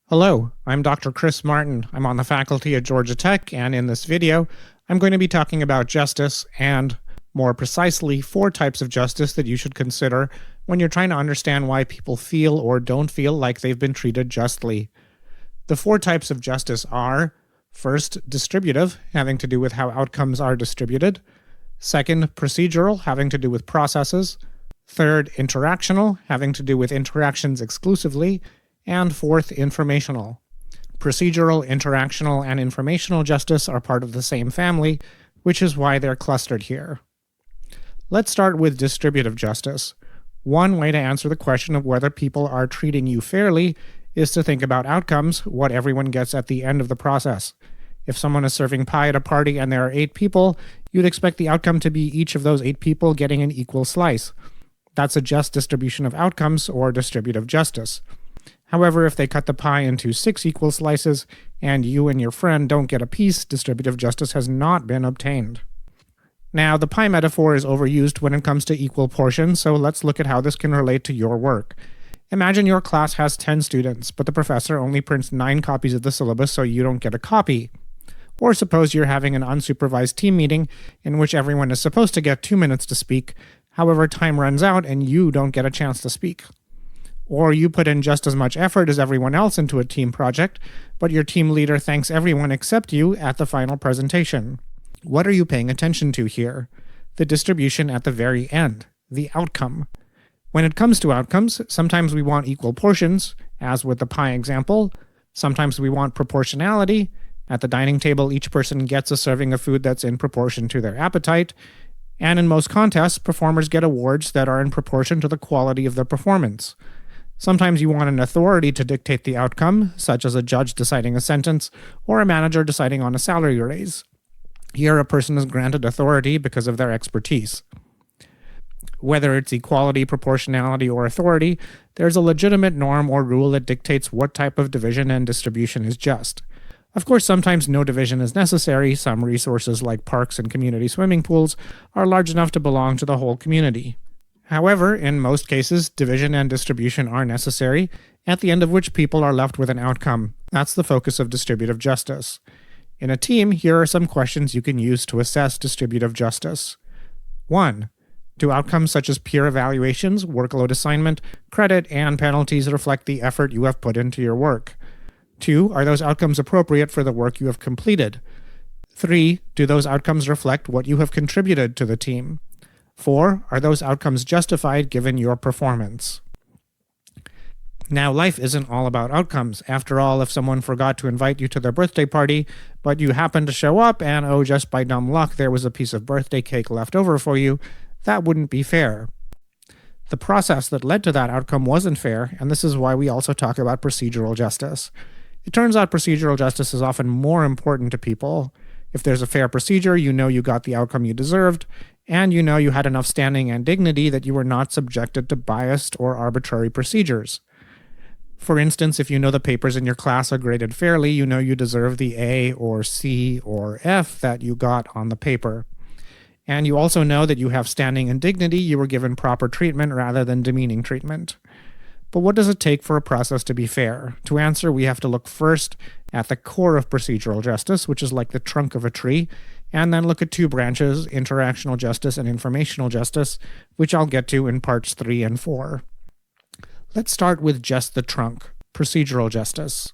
Hello, I'm Dr. Chris Martin. I'm on the faculty at Georgia Tech, and in this video, I'm going to be talking about justice and, more precisely, 4 types of justice that you should consider when you're trying to understand why people feel or don't feel like they've been treated justly. The 4 types of justice are: first, distributive, having to do with how outcomes are distributed; second, procedural, having to do with processes; third, interactional, having to do with interactions exclusively; and fourth, informational. Procedural, interactional, and informational justice are part of the same family, which is why they're clustered here. Let's start with distributive justice. One way to answer the question of whether people are treating you fairly is to think about outcomes, what everyone gets at the end of the process. If someone is serving pie at a party and there are 8 people, you'd expect the outcome to be each of those 8 people getting an equal slice. That's a just distribution of outcomes, or distributive justice. However, if they cut the pie into 6 equal slices and you and your friend don't get a piece, distributive justice has not been obtained. Now, the pie metaphor is overused when it comes to equal portions, so let's look at how this can relate to your work. Imagine your class has 10 students, but the professor only prints 9 copies of the syllabus, so you don't get a copy. Or suppose you're having an unsupervised team meeting in which everyone is supposed to get 2 minutes to speak, however time runs out and you don't get a chance to speak. Or you put in just as much effort as everyone else into a team project, but your team leader thanks everyone except you at the final presentation. What are you paying attention to here? The distribution at the very end, the outcome. When it comes to outcomes, sometimes we want equal portions, as with the pie example. Sometimes we want proportionality. At the dining table, each person gets a serving of food that's in proportion to their appetite. And in most contests, performers get awards that are in proportion to the quality of their performance. Sometimes you want an authority to dictate the outcome, such as a judge deciding a sentence or a manager deciding on a salary raise. Here, a person is granted authority because of their expertise. Whether it's equality, proportionality, or authority, there's a legitimate norm or rule that dictates what type of division and distribution is just. Of course, sometimes no division is necessary. Some resources like parks and community swimming pools are large enough to belong to the whole community. However, in most cases, division and distribution are necessary, at the end of which people are left with an outcome. That's the focus of distributive justice. In a team, here are some questions you can use to assess distributive justice. 1. Do outcomes such as peer evaluations, workload assignment, credit, and penalties reflect the effort you have put into your work? 2. Are those outcomes appropriate for the work you have completed? 3. Do those outcomes reflect what you have contributed to the team? 4. Are those outcomes justified given your performance? Now, life isn't all about outcomes. After all, if someone forgot to invite you to their birthday party, but you happened to show up and, just by dumb luck, there was a piece of birthday cake left over for you, that wouldn't be fair. The process that led to that outcome wasn't fair, and this is why we also talk about procedural justice. It turns out procedural justice is often more important to people. If there's a fair procedure, you know you got the outcome you deserved, and you know you had enough standing and dignity that you were not subjected to biased or arbitrary procedures. For instance, if you know the papers in your class are graded fairly, you know you deserve the A or C or F that you got on the paper. And you also know that you have standing and dignity, you were given proper treatment rather than demeaning treatment. But what does it take for a process to be fair? To answer, we have to look first at the core of procedural justice, which is like the trunk of a tree, and then look at 2 branches, interactional justice and informational justice, which I'll get to in parts 3 and 4. Let's start with just the trunk, procedural justice.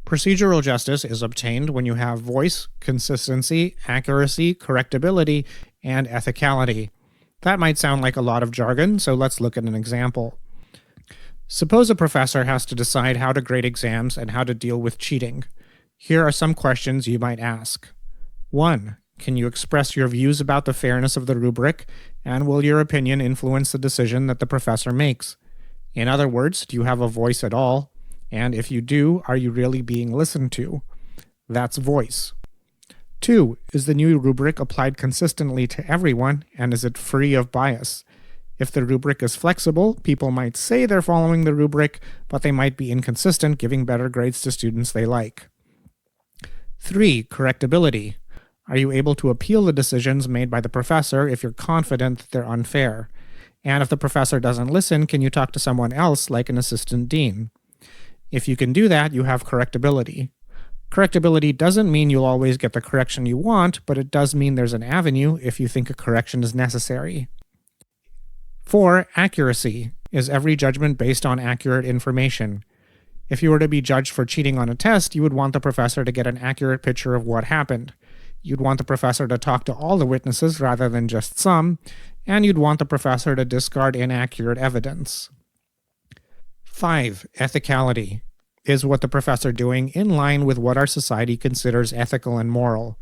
Procedural justice is obtained when you have voice, consistency, accuracy, correctability, and ethicality. That might sound like a lot of jargon, so let's look at an example. Suppose a professor has to decide how to grade exams and how to deal with cheating. Here are some questions you might ask. 1. Can you express your views about the fairness of the rubric, and will your opinion influence the decision that the professor makes? In other words, do you have a voice at all? And if you do, are you really being listened to? That's voice. 2. Is the new rubric applied consistently to everyone, and is it free of bias? If the rubric is flexible, people might say they're following the rubric, but they might be inconsistent, giving better grades to students they like. 3. Correctability. Are you able to appeal the decisions made by the professor if you're confident that they're unfair? And if the professor doesn't listen, can you talk to someone else like an assistant dean? If you can do that, you have correctability. Correctability doesn't mean you'll always get the correction you want, but it does mean there's an avenue if you think a correction is necessary. 4. Accuracy is every judgment based on accurate information. If you were to be judged for cheating on a test, you would want the professor to get an accurate picture of what happened. You'd want the professor to talk to all the witnesses rather than just some, and you'd want the professor to discard inaccurate evidence. 5. Ethicality is what the professor doing in line with what our society considers ethical and moral.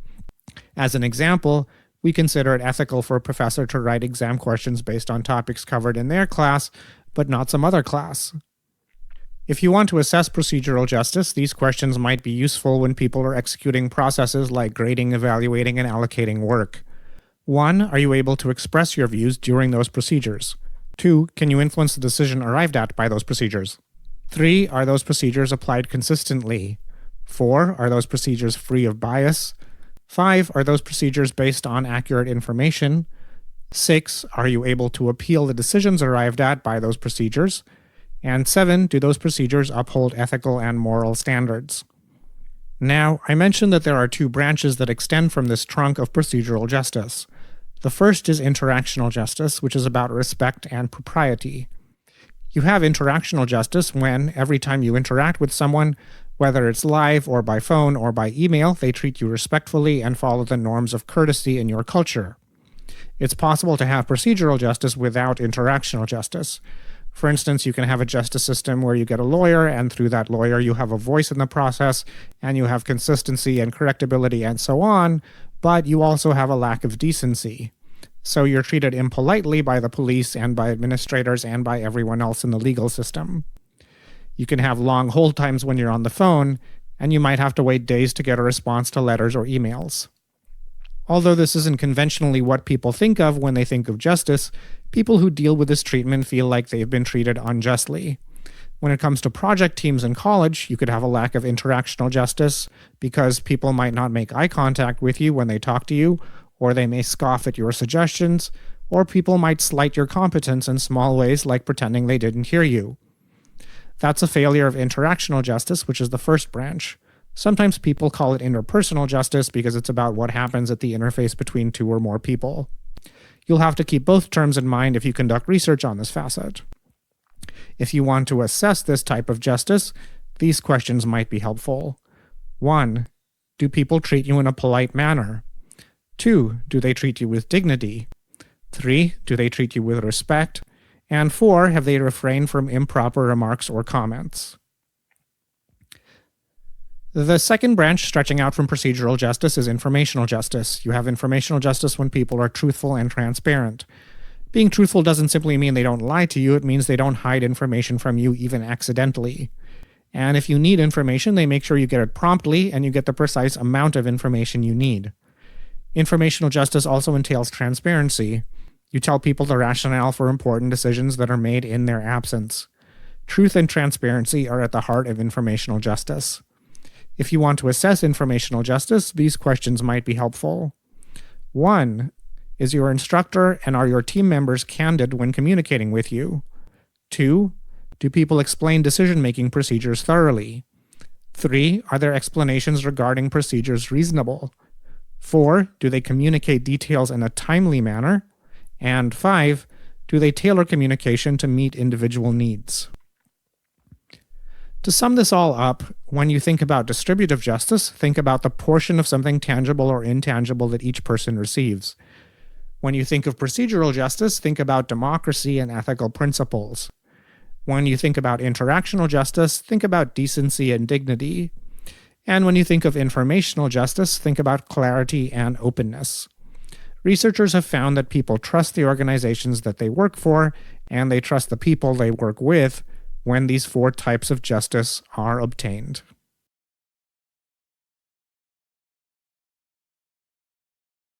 As an example, we consider it ethical for a professor to write exam questions based on topics covered in their class, but not some other class. If you want to assess procedural justice, these questions might be useful when people are executing processes like grading, evaluating, and allocating work. 1. Are you able to express your views during those procedures? 2. Can you influence the decision arrived at by those procedures? 3. Are those procedures applied consistently? 4. Are those procedures free of bias? 5. Are those procedures based on accurate information? 6. Are you able to appeal the decisions arrived at by those procedures? And 7. Do those procedures uphold ethical and moral standards? Now, I mentioned that there are 2 branches that extend from this trunk of procedural justice. The first is interactional justice, which is about respect and propriety. You have interactional justice when, every time you interact with someone, whether it's live or by phone or by email, they treat you respectfully and follow the norms of courtesy in your culture. It's possible to have procedural justice without interactional justice. For instance, you can have a justice system where you get a lawyer, and through that lawyer you have a voice in the process, and you have consistency and correctability and so on, but you also have a lack of decency. So you're treated impolitely by the police and by administrators and by everyone else in the legal system. You can have long hold times when you're on the phone, and you might have to wait days to get a response to letters or emails. Although this isn't conventionally what people think of when they think of justice, people who deal with this treatment feel like they've been treated unjustly. When it comes to project teams in college, you could have a lack of interactional justice because people might not make eye contact with you when they talk to you, or they may scoff at your suggestions, or people might slight your competence in small ways like pretending they didn't hear you. That's a failure of interactional justice, which is the first branch. Sometimes people call it interpersonal justice because it's about what happens at the interface between 2 or more people. You'll have to keep both terms in mind if you conduct research on this facet. If you want to assess this type of justice, these questions might be helpful. 1. Do people treat you in a polite manner? 2. Do they treat you with dignity? 3. Do they treat you with respect? And 4. Have they refrained from improper remarks or comments? The second branch stretching out from procedural justice is informational justice. You have informational justice when people are truthful and transparent. Being truthful doesn't simply mean they don't lie to you, it means they don't hide information from you even accidentally. And if you need information, they make sure you get it promptly and you get the precise amount of information you need. Informational justice also entails transparency. You tell people the rationale for important decisions that are made in their absence. Truth and transparency are at the heart of informational justice. If you want to assess informational justice, these questions might be helpful. 1. Is your instructor and are your team members candid when communicating with you? 2. Do people explain decision-making procedures thoroughly? 3. Are their explanations regarding procedures reasonable? 4. Do they communicate details in a timely manner? And 5. Do they tailor communication to meet individual needs? To sum this all up, when you think about distributive justice, think about the portion of something tangible or intangible that each person receives. When you think of procedural justice, think about democracy and ethical principles. When you think about interactional justice, think about decency and dignity. And when you think of informational justice, think about clarity and openness. Researchers have found that people trust the organizations that they work for, and they trust the people they work with when these 4 types of justice are obtained.